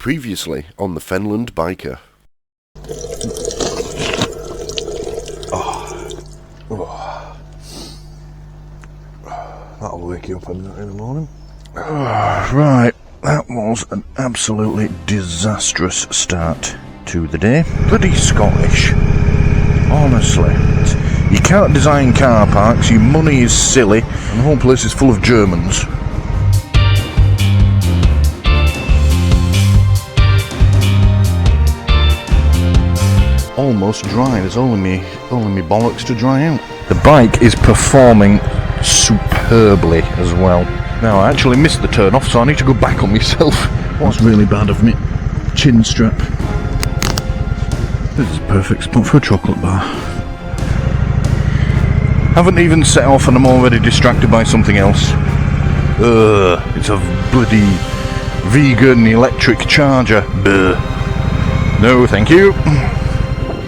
Previously on the Fenland Biker. That'll wake you up in the morning. Right, that was an absolutely disastrous start to the day. Bloody Scottish. Honestly. You can't design car parks, your money is silly, and the whole place is full of Germans. Almost dry, there's only me bollocks to dry out. The bike is performing superbly as well. Now I actually missed the turn off, so I need to go back on myself. What's really bad of me? Chin strap. This is a perfect spot for a chocolate bar. Haven't even set off and I'm already distracted by something else. It's a bloody vegan electric charger. No, thank you.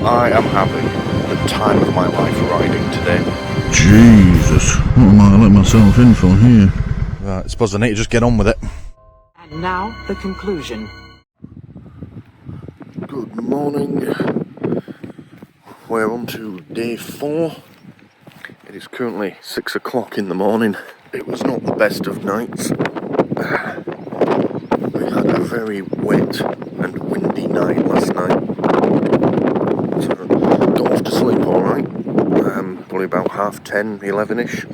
I am having the time of my life riding today. Jesus, what am I letting myself in for here? Right, I suppose I need to just get on with it. And now, the conclusion. Good morning. We're on to day 4. It is currently 6 o'clock in the morning. It was not the best of nights. We had a very wet and windy night last night. So got off to sleep alright. Probably about 10:30, 11ish.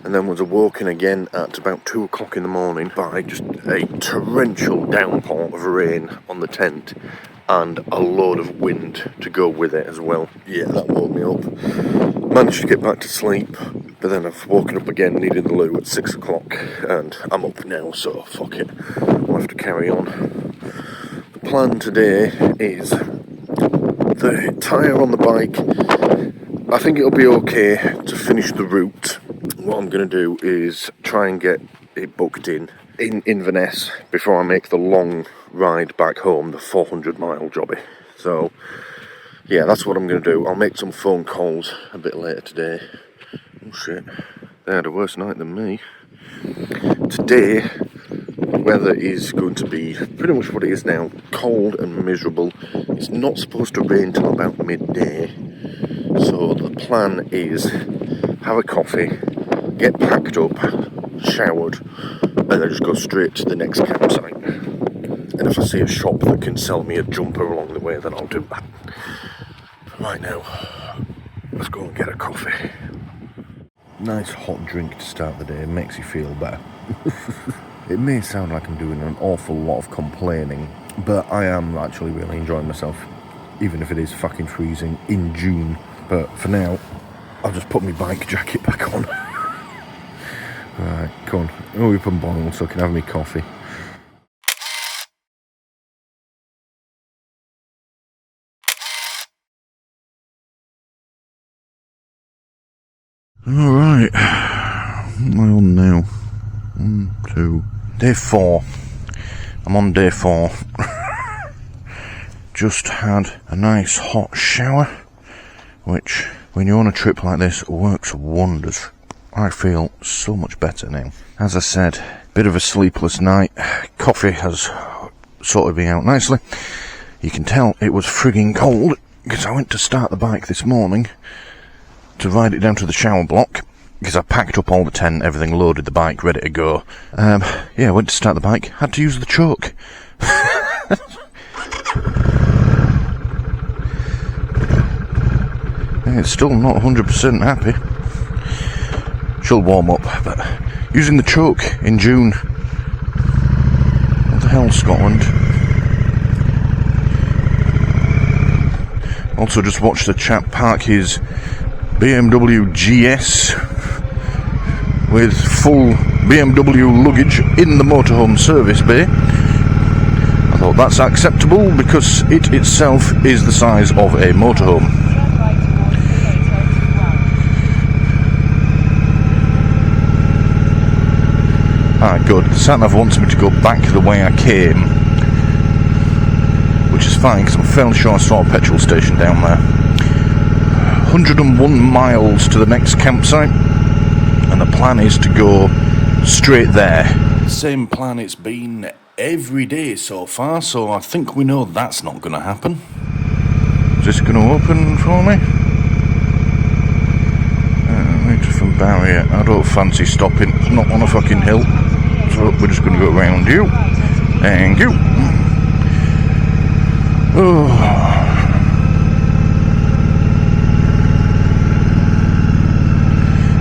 And then was awoken again at about 2 o'clock in the morning by just a torrential downpour of rain on the tent and a load of wind to go with it as well. Yeah, that woke me up. Managed to get back to sleep, but then I've woken up again, needed the loo at 6 o'clock, and I'm up now, so fuck it. I'll have to carry on. The plan today is the tyre on the bike. I think it'll be okay to finish the route. What I'm going to do is try and get it booked in Inverness before I make the long ride back home, the 400-mile jobby. So, yeah, that's what I'm going to do. I'll make some phone calls a bit later today. Oh shit, they had a worse night than me. Today, the weather is going to be pretty much what it is now, cold and miserable. It's not supposed to rain till about midday. So the plan is have a coffee, get packed up, showered, and then just go straight to the next campsite. And if I see a shop that can sell me a jumper along the way, then I'll do that. But right now, let's go and get a coffee. Nice hot drink to start the day, it makes you feel better. It may sound like I'm doing an awful lot of complaining, but I am actually really enjoying myself, even if it is fucking freezing in June. But for now, I'll just put my bike jacket back on. Right, come on, open bottle so I can have me coffee. Alright, what am I on now? 1, 2, day 4. I'm on day 4. Just had a nice hot shower, which, when you're on a trip like this, works wonders. I feel so much better now. As I said, bit of a sleepless night. Coffee has sorted me out nicely. You can tell it was frigging cold, because I went to start the bike this morning to ride it down to the shower block, because I packed up all the tent, everything, loaded the bike, ready to go. Yeah, I went to start the bike, had to use the choke. It's still not 100% happy. She'll warm up, but using the choke in June. What the hell, Scotland? Also just watched the chap park his BMW GS with full BMW luggage in the motorhome service bay. I thought that's acceptable because it itself is the size of a motorhome. Ah, good. The sat-nav wants me to go back the way I came, which is fine because I'm fairly sure I saw a petrol station down there. 101 miles to the next campsite, and the plan is to go straight there. Same plan it's been every day so far, so I think we know that's not going to happen. Is this going to open for me? Wait for barrier. I don't fancy stopping. It's not on a fucking hill, so we're just going to go around you. Thank you. Oh.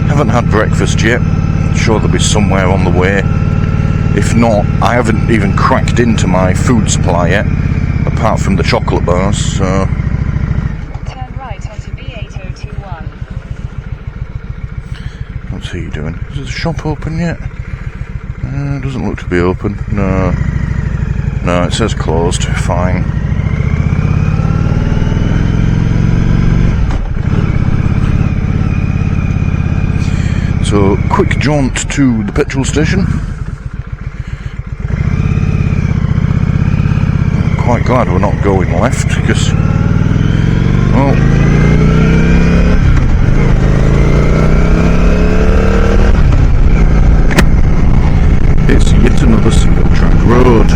Haven't had breakfast yet. I'm sure there'll be somewhere on the way. If not, I haven't even cracked into my food supply yet, apart from the chocolate bars, so... Turn right onto B8021. What's he doing? Is the shop open yet? Doesn't look to be open. No. No, it says closed. Fine. So, quick jaunt to the petrol station. I'm quite glad we're not going left, because, well, it's yet another single track road.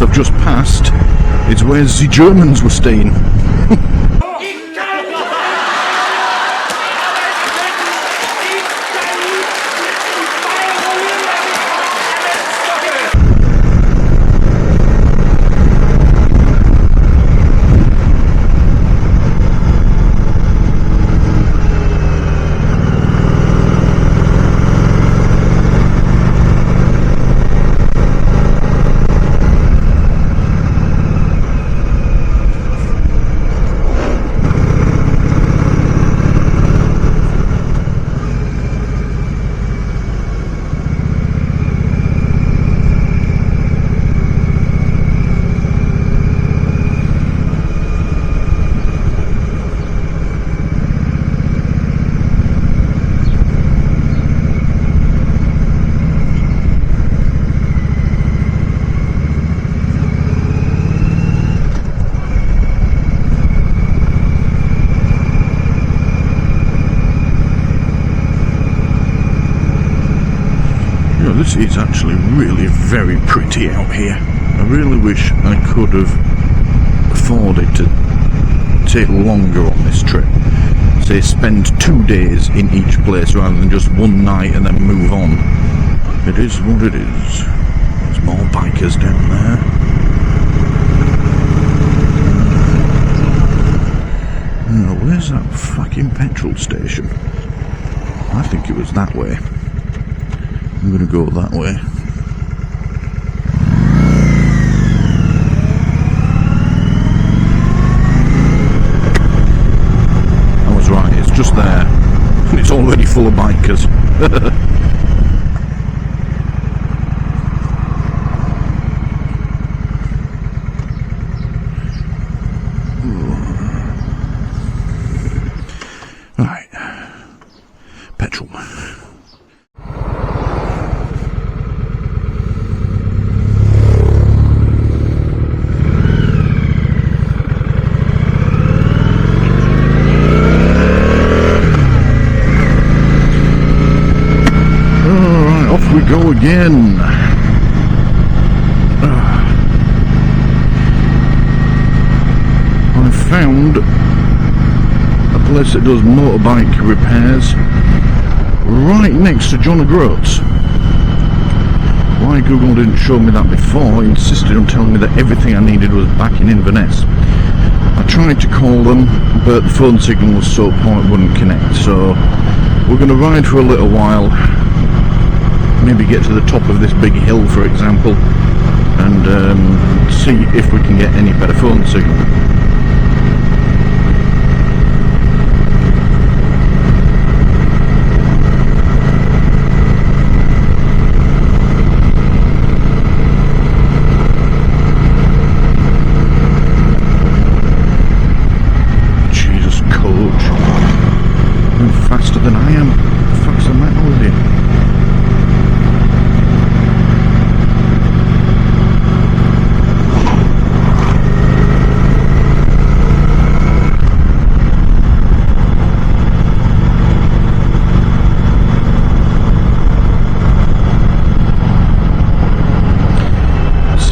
I've just passed is where the Germans were staying. This is actually really very pretty out here. I really wish I could have afforded to take longer on this trip. Say spend 2 days in each place rather than just one night and then move on. It is what it is. There's more bikers down there. Now, where's that fucking petrol station? I think it was that way. I'm gonna go that way. I was right, it's just there. And it's already full of bikers. Right. Petrol. We go again. I found a place that does motorbike repairs right next to John O'Groats. Why Google didn't show me that before? He insisted on telling me that everything I needed was back in Inverness. I tried to call them, but the phone signal was so poor it wouldn't connect. So we're going to ride for a little while. Maybe get to the top of this big hill, for example, and see if we can get any better phone signal.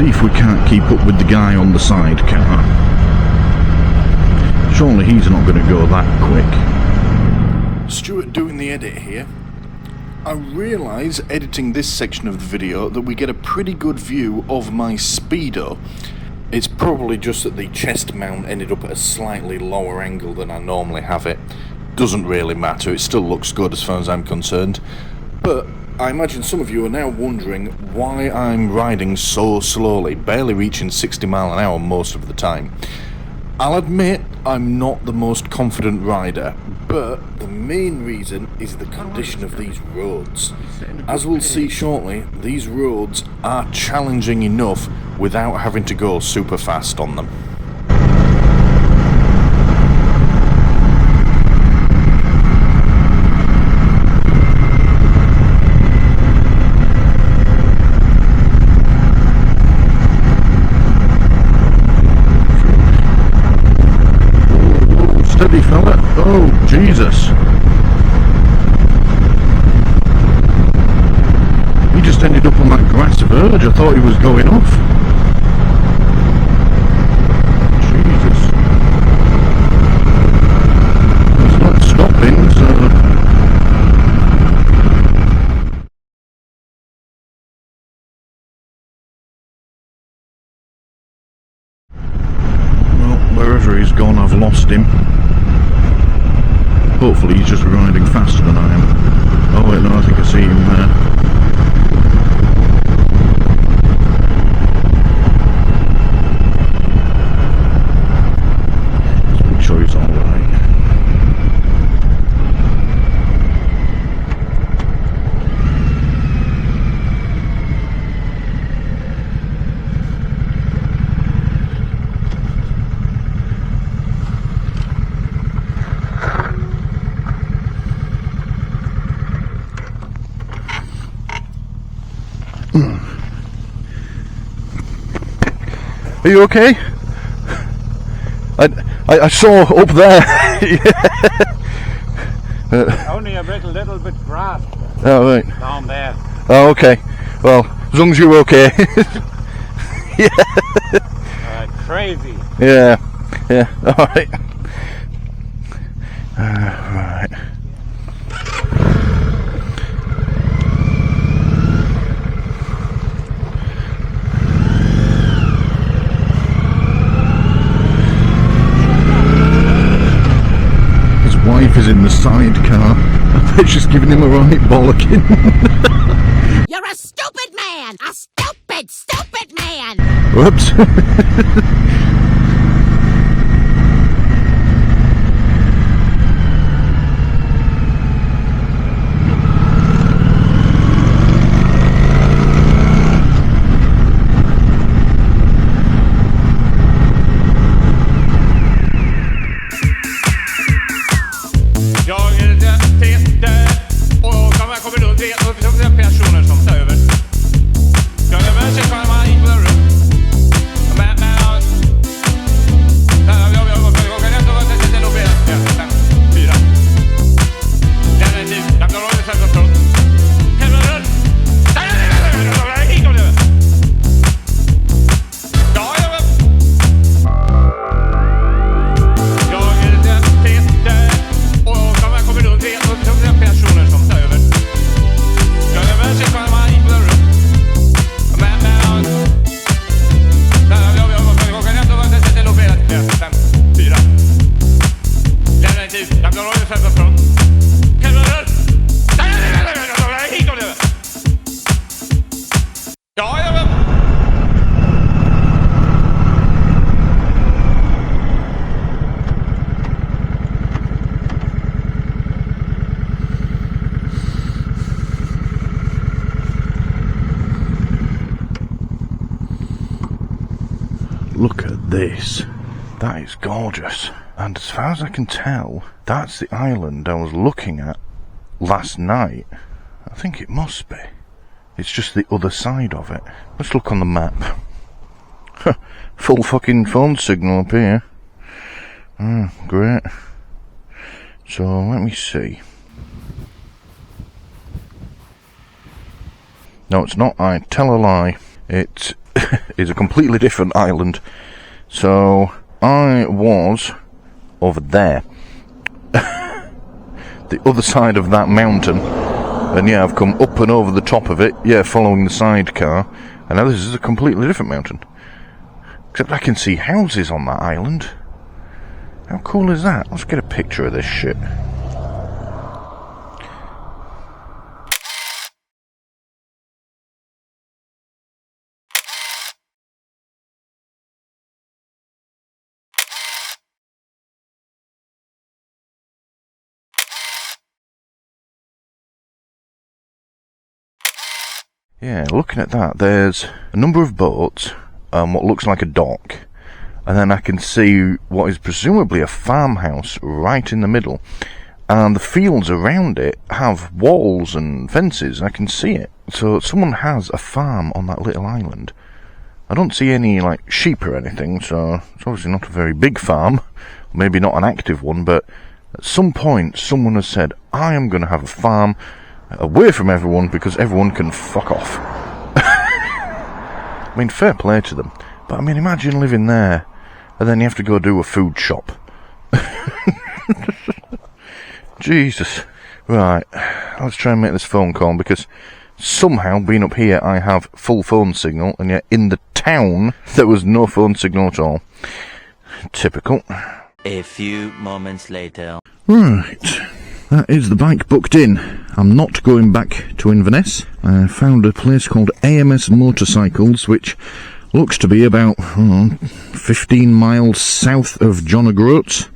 see if we can't keep up with the guy on the sidecar. Surely he's not going to go that quick. Stuart doing the edit here. I realise, editing this section of the video, that we get a pretty good view of my speedo. It's probably just that the chest mount ended up at a slightly lower angle than I normally have it. Doesn't really matter, it still looks good as far as I'm concerned. But I imagine some of you are now wondering why I'm riding so slowly, barely reaching 60 mile an hour most of the time. I'll admit I'm not the most confident rider, but the main reason is the condition of these roads. As we'll see shortly, these roads are challenging enough without having to go super fast on them. Steady fella. Oh, Jesus. He just ended up on that grass verge. I thought he was going off. Jesus. He's not stopping, so... Well, wherever he's gone, I've lost him. Hopefully he's just riding faster than I am. Oh wait, no, I think I see him there. Let's make sure he's alright. Are you okay? I saw up there. Only a little bit grass Oh right. down there. Oh okay. Well, as long as you're okay. Crazy. Yeah. Yeah. All right. Right. Wife is in the sidecar. I bet she's giving him a right bollocking. You're a stupid man! A stupid man! Whoops. Personer som tar över. Jag är med sig för man inte behöver. Look at this. That is gorgeous. And as far as I can tell, that's the island I was looking at last night. I think it must be. It's just the other side of it. Let's look on the map. Full fucking phone signal up here. Great. So, let me see. No, it's not. I tell a lie. It's is a completely different island. So I was over there, the other side of that mountain, and yeah, I've come up and over the top of it, yeah, following the sidecar, and now this is a completely different mountain. Except I can see houses on that island. How cool is that? Let's get a picture of this shit. Yeah, looking at that, there's a number of boats, what looks like a dock, and then I can see what is presumably a farmhouse right in the middle, and the fields around it have walls and fences. I can see it. So someone has a farm on that little island. I don't see any, like, sheep or anything, so it's obviously not a very big farm, maybe not an active one, but at some point someone has said, I am going to have a farm away from everyone because everyone can fuck off. I mean, fair play to them, but I mean, imagine living there and then you have to go do a food shop. Jesus. Right, let's try and make this phone call, because somehow, being up here, I have full phone signal, and yet in the town there was no phone signal at all. Typical. A few moments later. Right, that is the bike booked in. I'm not going back to Inverness. I found a place called AMS Motorcycles, which looks to be about 15 miles south of John O'Groats.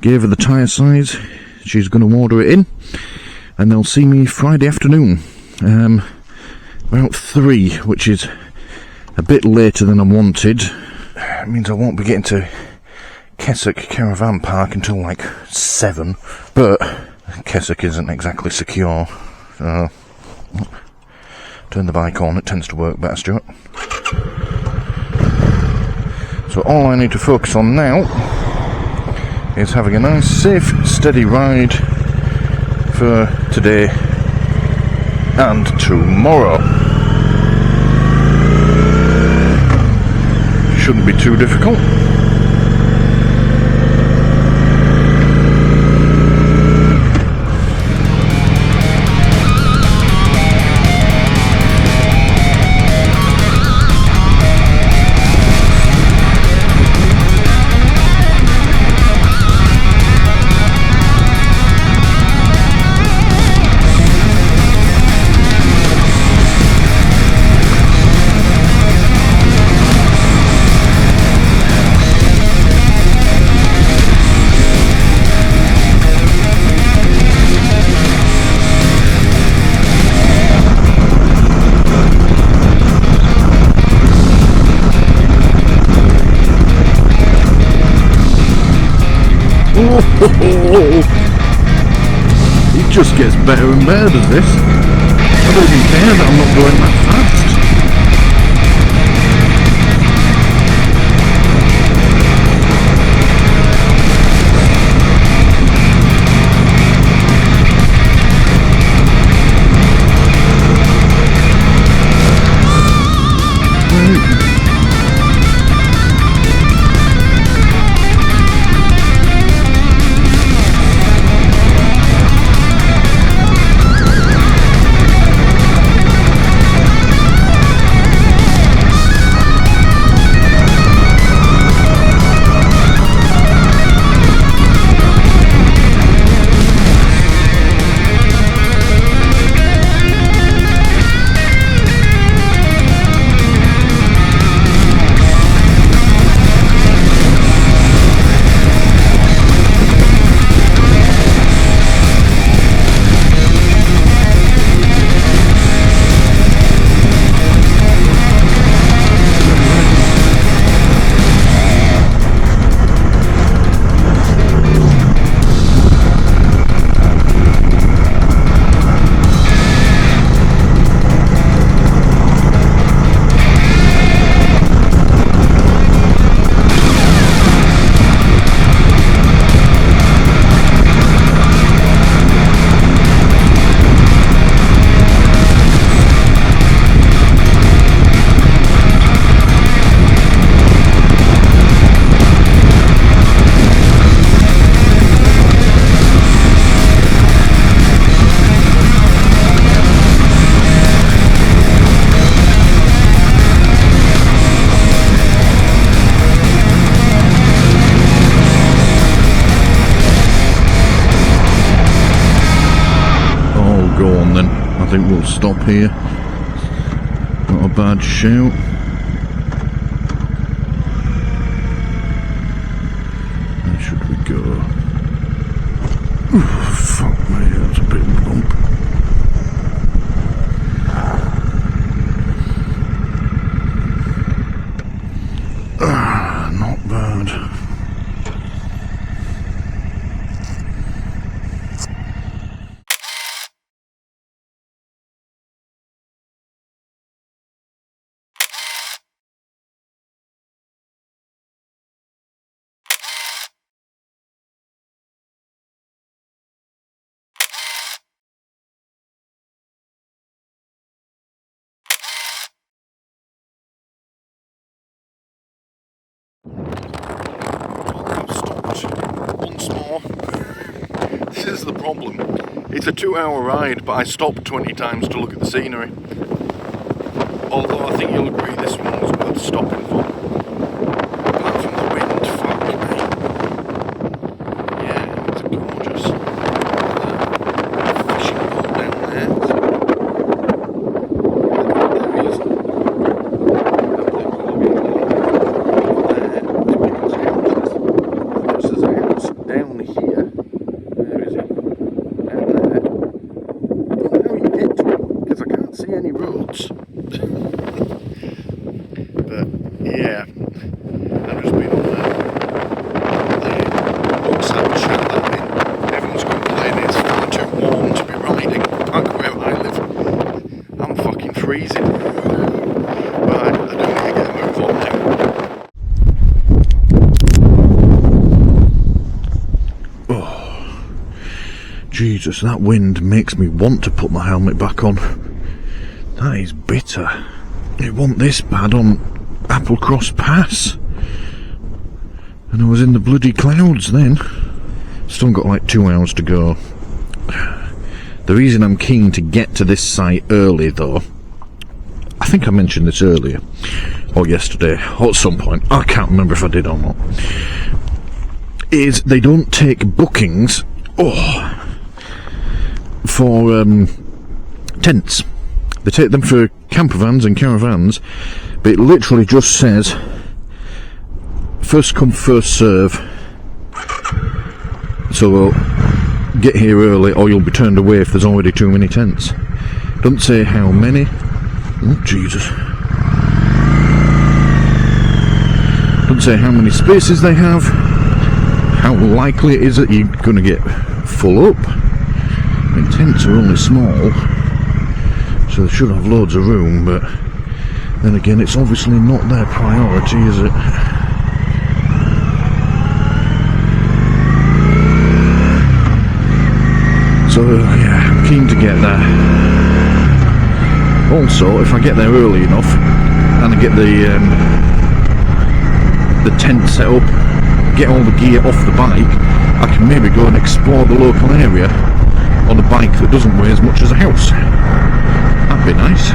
Gave her the tyre size. She's going to order it in, and they'll see me Friday afternoon, about 3, which is a bit later than I wanted. It means I won't be getting to Keswick Caravan Park until like 7, but Keswick isn't exactly secure, so turn the bike on, it tends to work better, Stuart. So all I need to focus on now is having a nice, safe, steady ride for today and tomorrow. Shouldn't be too difficult. It just gets better and better, does this? I don't even care that I'm not going that fast. think we'll stop here. Not a bad shout. Where should we go? Ooh, fuck me, that's a bit bump. Not bad. Once more. This is the problem. It's a 2-hour ride, but I stopped 20 times to look at the scenery. Although I think you'll agree this one was worth stopping for. Apart from the wind, fuck me. Yeah, it's gorgeous. Fishing boat down there. There he is. Down here, where is it? Down there. I don't know how you get to it because I can't see any roads. But yeah, I've just been on the WhatsApp chat that everyone's complaining it's far too warm to be riding back where I live. I'm fucking freezing. But I do need to get a move on now. Jesus, that wind makes me want to put my helmet back on. That is bitter. It wasn't this bad on Applecross Pass. And I was in the bloody clouds then. Still got like 2 hours to go. The reason I'm keen to get to this site early though, I think I mentioned this earlier, or yesterday, or at some point, I can't remember if I did or not, is they don't take bookings for tents. They take them for camper vans and caravans, but it literally just says first come first serve. So we'll get here early or you'll be turned away if there's already too many tents. Doesn't say how many. Oh Jesus. Doesn't say how many spaces they have, how likely it is that you're going to get full up. I mean, tents are only small, so they should have loads of room, but then again, it's obviously not their priority, is it? So, yeah, I'm keen to get there. Also, if I get there early enough, and I get the tent set up, get all the gear off the bike, I can maybe go and explore the local area on a bike that doesn't weigh as much as a house. That'd be nice.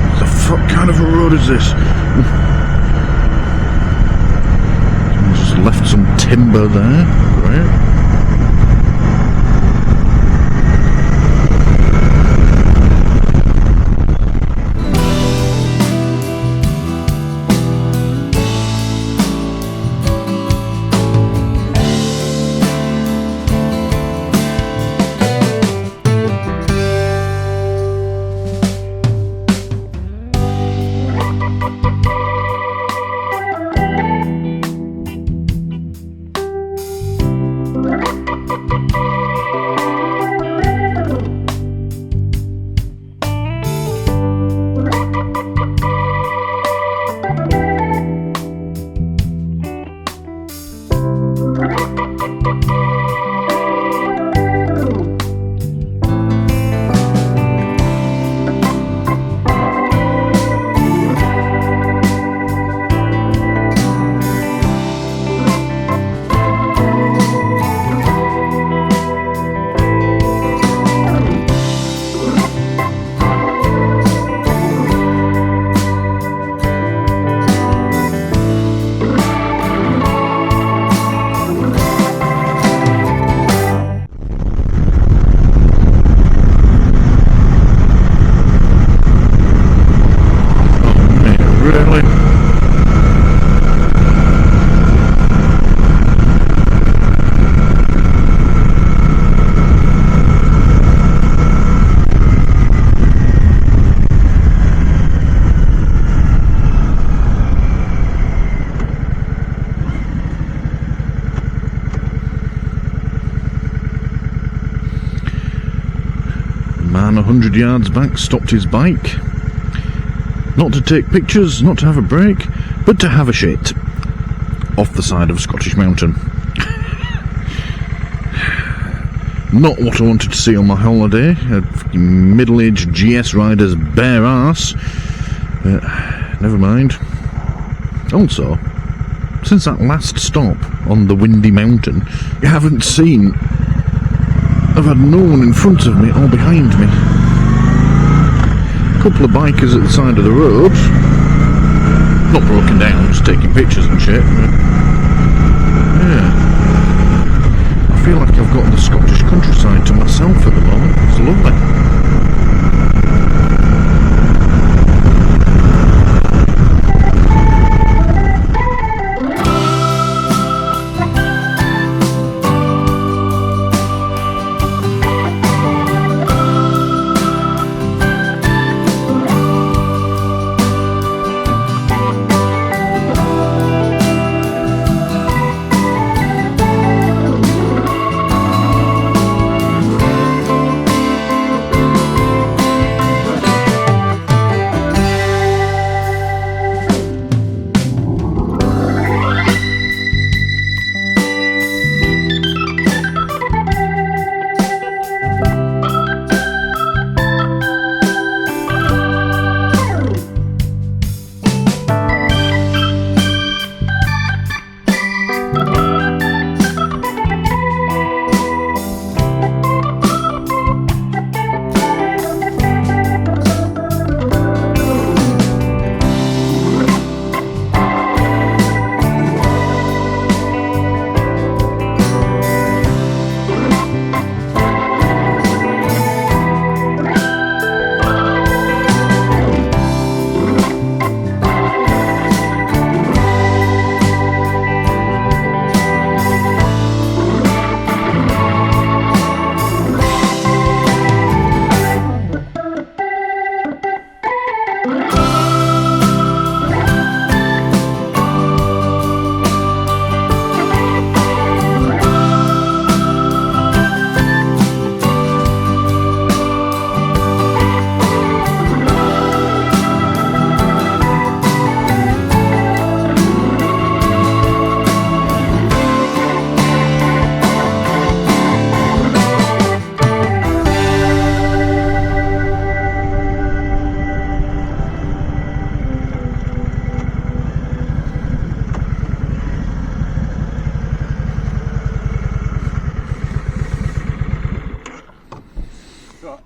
What the fuck kind of a road is this? Someone's just left some timber there. Great. man 100 yards back stopped his bike. Not to take pictures, not to have a break, but to have a shit. Off the side of a Scottish mountain. Not what I wanted to see on my holiday. A middle-aged GS rider's bare arse. Never mind. Also, since that last stop on the windy mountain, you haven't seen... I've had no one in front of me or behind me. A couple of bikers at the side of the road. Not broken down, just taking pictures and shit. But yeah. I feel like I've got the Scottish countryside to myself at the moment. It's lovely.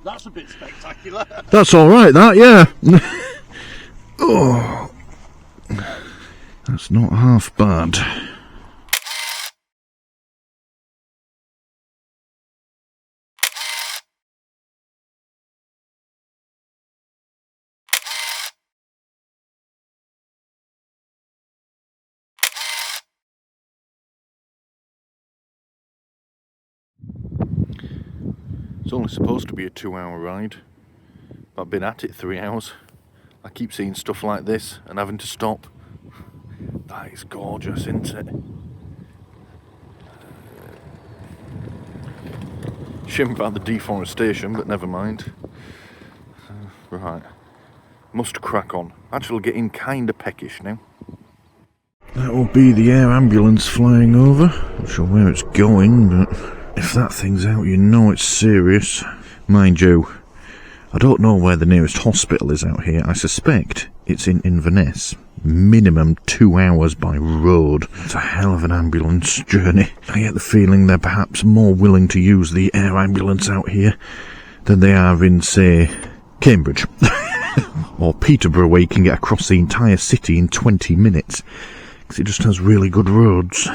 That's a bit spectacular. That's alright, that, yeah. Oh, that's not half bad. It's only supposed to be a 2-hour ride, but I've been at it 3 hours. I keep seeing stuff like this and having to stop. That is gorgeous, isn't it? Shame about the deforestation, but never mind. Right, must crack on. Actually getting kinda peckish now. That will be the air ambulance flying over. Not sure where it's going, but if that thing's out, you know it's serious. Mind you, I don't know where the nearest hospital is out here. I suspect it's in Inverness. Minimum 2 hours by road. It's a hell of an ambulance journey. I get the feeling they're perhaps more willing to use the air ambulance out here than they are in, say, Cambridge. Or Peterborough, where you can get across the entire city in 20 minutes. Because it just has really good roads.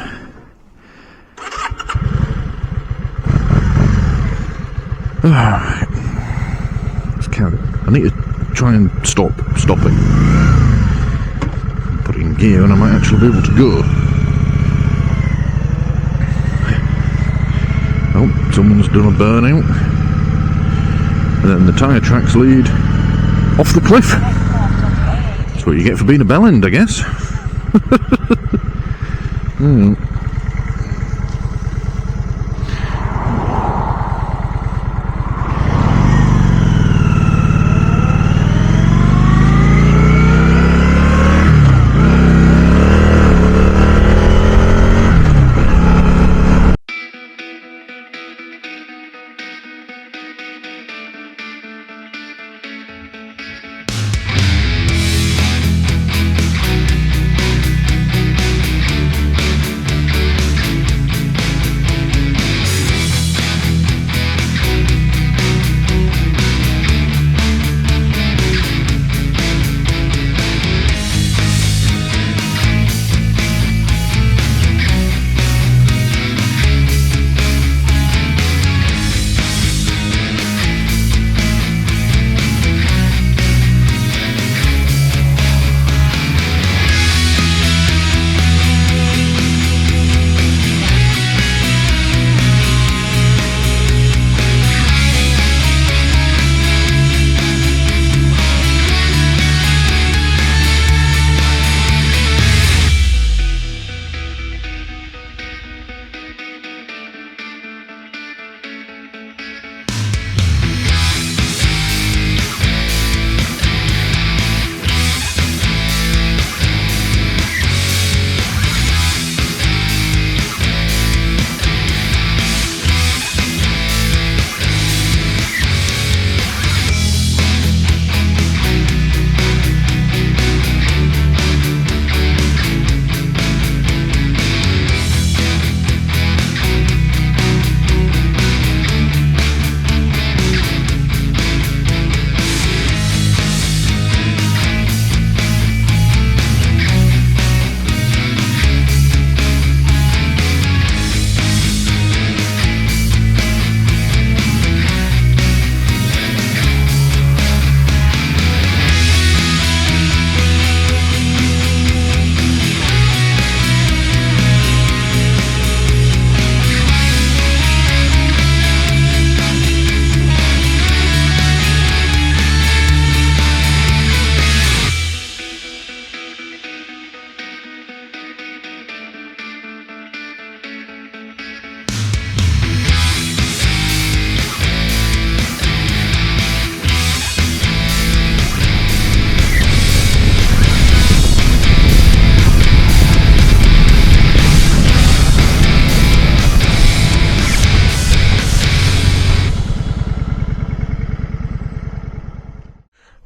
Alright. Let's carry on. I need to try and stop stopping. Put it in gear and I might actually be able to go. Oh, someone's done a burnout. And then the tyre tracks lead off the cliff. That's what you get for being a bellend, I guess.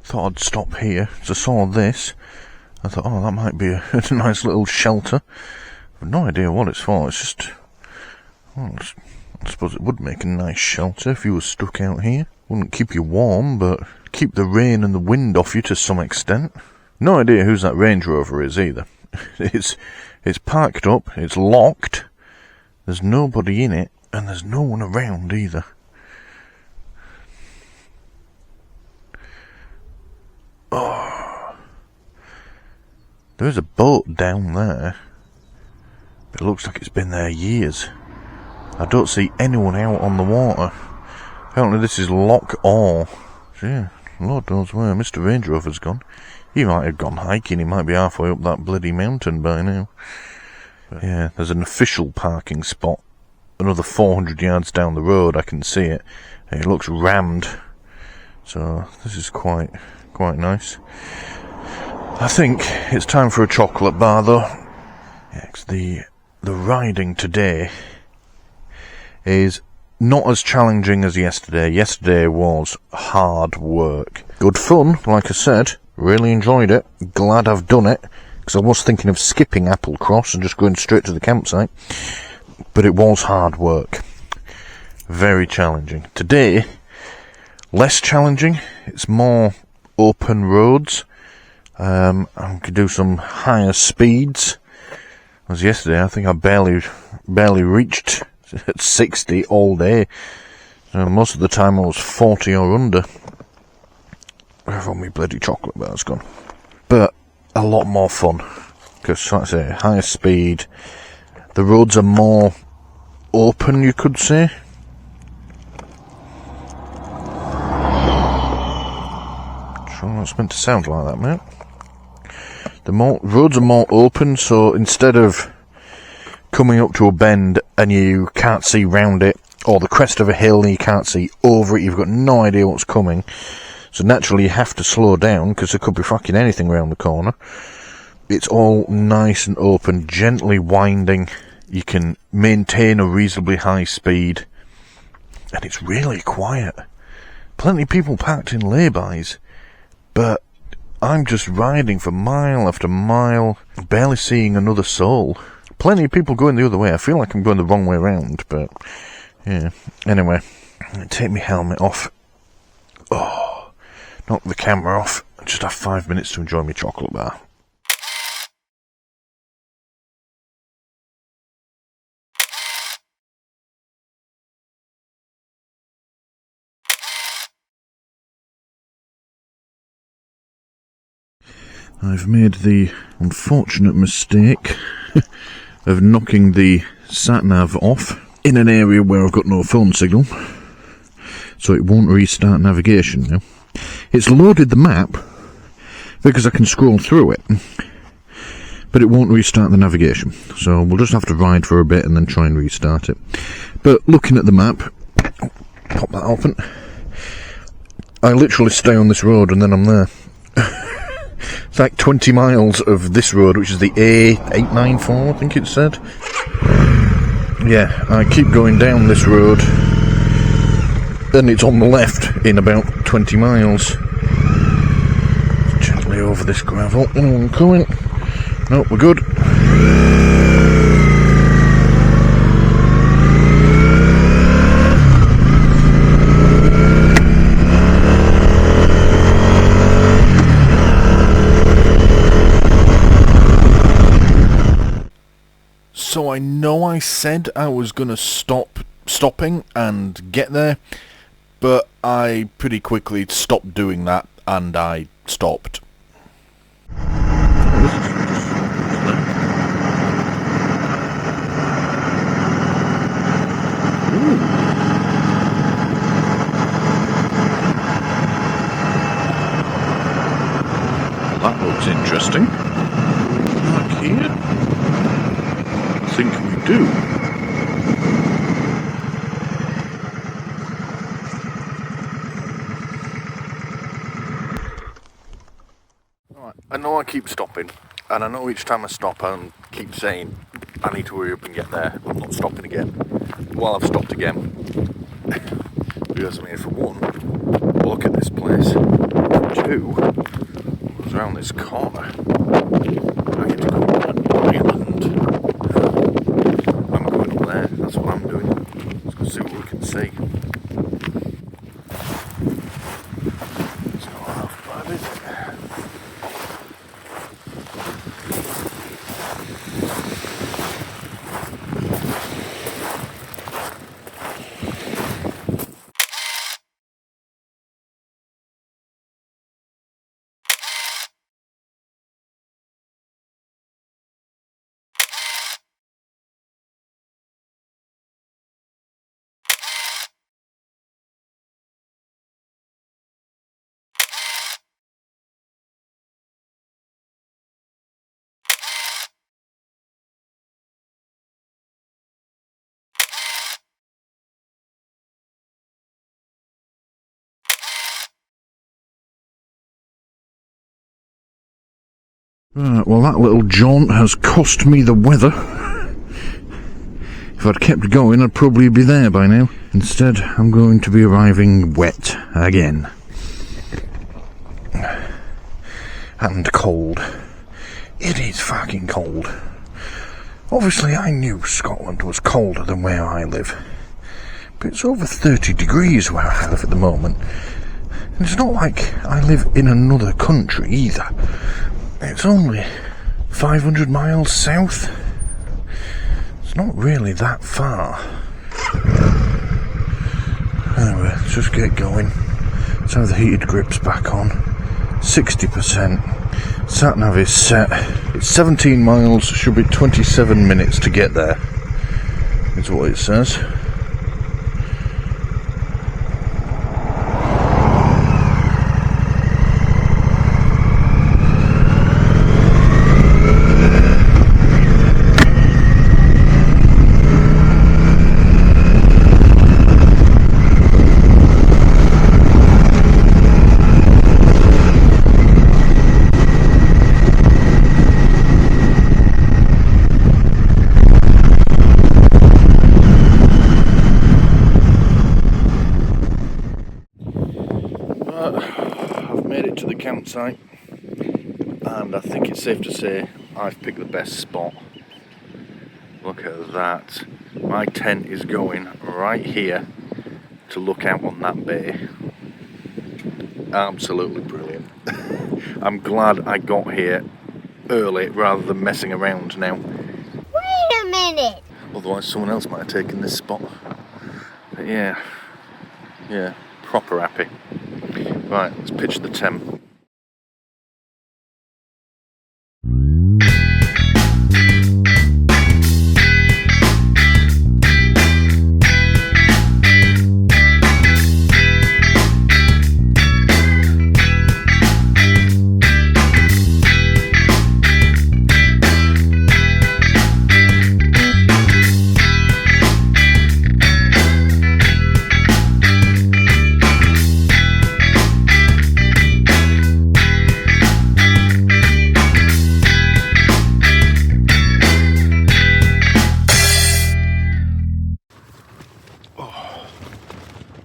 thought I'd stop here. So I saw this. I thought, oh, that might be a nice little shelter. I've no idea what it's for. It's just... Well, I suppose it would make a nice shelter if you were stuck out here. Wouldn't keep you warm, but keep the rain and the wind off you to some extent. No idea whose that Range Rover is either. It's parked up, it's locked, there's nobody in it, and there's no one around either. Oh. There's a boat down there, but it looks like it's been there years. I don't see anyone out on the water. Apparently this is Loch Awe. So yeah, Lord knows where Mr. Range Rover's gone. He might have gone hiking, he might be halfway up that bloody mountain by now. But yeah, there's an official parking spot. Another 400 yards down the road, I can see it. It looks rammed. So this is quite nice. I think it's time for a chocolate bar though. Yeah, 'cause the riding today is not as challenging as yesterday. Yesterday was hard work. Good fun, like I said. Really enjoyed it. Glad I've done it, because I was thinking of skipping Applecross and just going straight to the campsite. But it was hard work. Very challenging. Today, less challenging. It's more open roads. I could do some higher speeds. As yesterday, I think I barely reached at 60 all day. Most of the time I was 40 or under. Where have all my bloody chocolate bars gone? But a lot more fun. Because, like I say, higher speed. The roads are more open, you could say. Sure, it's meant to sound like that, mate. The roads are more open, so instead of coming up to a bend and you can't see round it, or the crest of a hill and you can't see over it, you've got no idea what's coming. So naturally you have to slow down, because there could be fucking anything around the corner. It's all nice and open, gently winding. You can maintain a reasonably high speed. And it's really quiet. Plenty of people packed in laybys. But I'm just riding for mile after mile, barely seeing another soul. Plenty of people going the other way. I feel like I'm going the wrong way round, but yeah. Anyway, I'm going to take my helmet off. Oh, knock the camera off. Just have 5 minutes to enjoy my chocolate bar. I've made the unfortunate mistake of knocking the sat-nav off in an area where I've got no phone signal, so it won't restart navigation now. It's loaded the map because I can scroll through it, but it won't restart the navigation, so we'll just have to ride for a bit and then try and restart it. But looking at the map, pop that open, I literally stay on this road and then I'm there. It's like 20 miles of this road, which is the A894, I think it said. Yeah, I keep going down this road, and it's on the left in about 20 miles. Gently over this gravel. Anyone coming? No, we're good. So I know I said I was going to stopping and get there, but I pretty quickly stopped doing that, and I stopped. That looks interesting. Back here. I think we do. Right, I know I keep stopping, and I know each time I stop I keep saying I need to hurry up and get there. I'm not stopping again. Well, I've stopped again. Because I mean, for one, look at this place. do is around this corner. I get to go on an island. I'm going up there, that's what I'm doing. Let's go see what we can see. It's not half bad, is it? Right, well, that little jaunt has cost me the weather. If I'd kept going, I'd probably be there by now. Instead, I'm going to be arriving wet again. And cold. It is fucking cold. Obviously, I knew Scotland was colder than where I live. But it's over 30 degrees where I live at the moment. And it's not like I live in another country either. It's only 500 miles south. It's not really that far. Anyway, let's just get going. Let's have the heated grips back on. 60%. Sat-nav is set. It's 17 miles, should be 27 minutes to get there. Is what it says. I've made it to the campsite, and I think it's safe to say I've picked the best spot. Look at that. My tent is going right here to look out on that bay. Absolutely brilliant. I'm glad I got here early rather than messing around now. Wait a minute! Otherwise someone else might have taken this spot. But yeah, proper happy. Right, let's pitch the tent.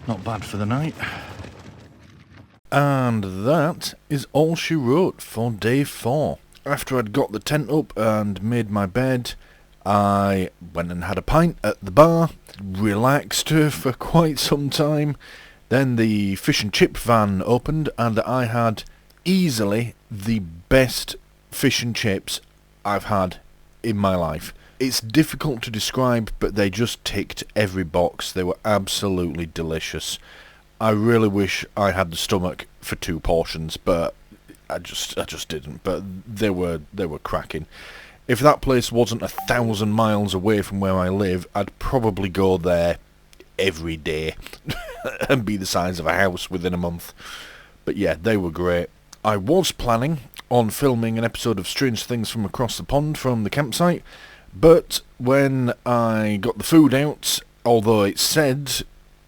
Not bad for the night. And that is all she wrote for day 4. After I'd got the tent up and made my bed, I went and had a pint at the bar, relaxed for quite some time. Then the fish and chip van opened and I had easily the best fish and chips I've had in my life. It's difficult to describe, but they just ticked every box. They were absolutely delicious. I really wish I had the stomach for 2 portions, but I just didn't. But they were cracking. If that place wasn't 1,000 miles away from where I live, I'd probably go there every day and be the size of a house within a month. But yeah, they were great. I was planning on filming an episode of Strange Things from Across the Pond from the campsite, but when I got the food out, although it said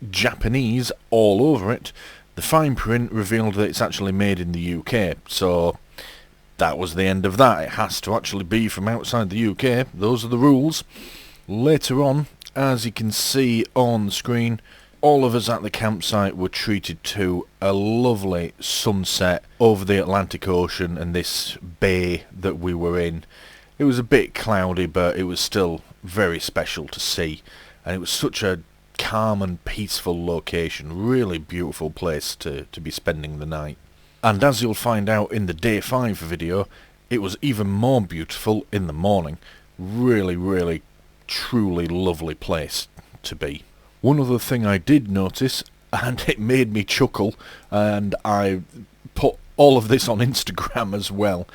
Japanese all over it, the fine print revealed that it's actually made in the UK, so that was the end of that. It has to actually be from outside the UK. Those are the rules. Later on, as you can see on the screen, all of us at the campsite were treated to a lovely sunset over the Atlantic Ocean and this bay that we were in. It was a bit cloudy, but it was still very special to see, and it was such a calm and peaceful location. Really beautiful place to be spending the night. And as you'll find out in the day 5 video, it was even more beautiful in the morning. Really, truly lovely place to be. One other thing I did notice, and it made me chuckle, and I put all of this on Instagram as well.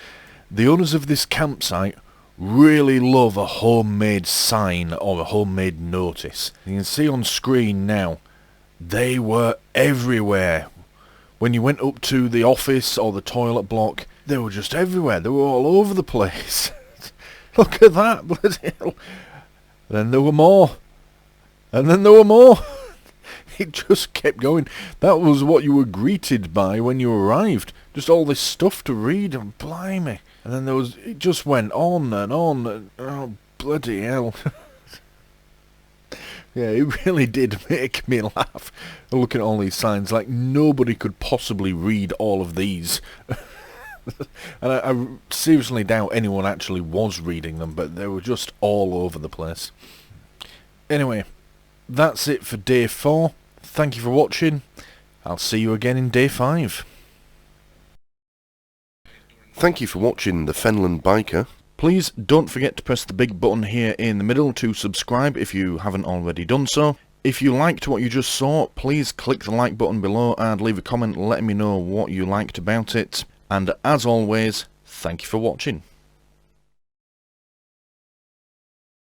The owners of this campsite really love a homemade sign or a homemade notice. You can see on screen now, they were everywhere. When you went up to the office or the toilet block, they were just everywhere. They were all over the place. Look at that, bloody hell. Then there were more. And then there were more. It just kept going. That was what you were greeted by when you arrived. Just all this stuff to read, and blimey. And then it just went on and on. And, oh, bloody hell. Yeah, it really did make me laugh. Looking at all these signs, like nobody could possibly read all of these. And I seriously doubt anyone actually was reading them, but they were just all over the place. Anyway, that's it for day 4. Thank you for watching. I'll see you again in day 5. Thank you for watching The Fenland Biker. Please don't forget to press the big button here in the middle to subscribe if you haven't already done so. If you liked what you just saw, please click the like button below and leave a comment letting me know what you liked about it. And as always, thank you for watching.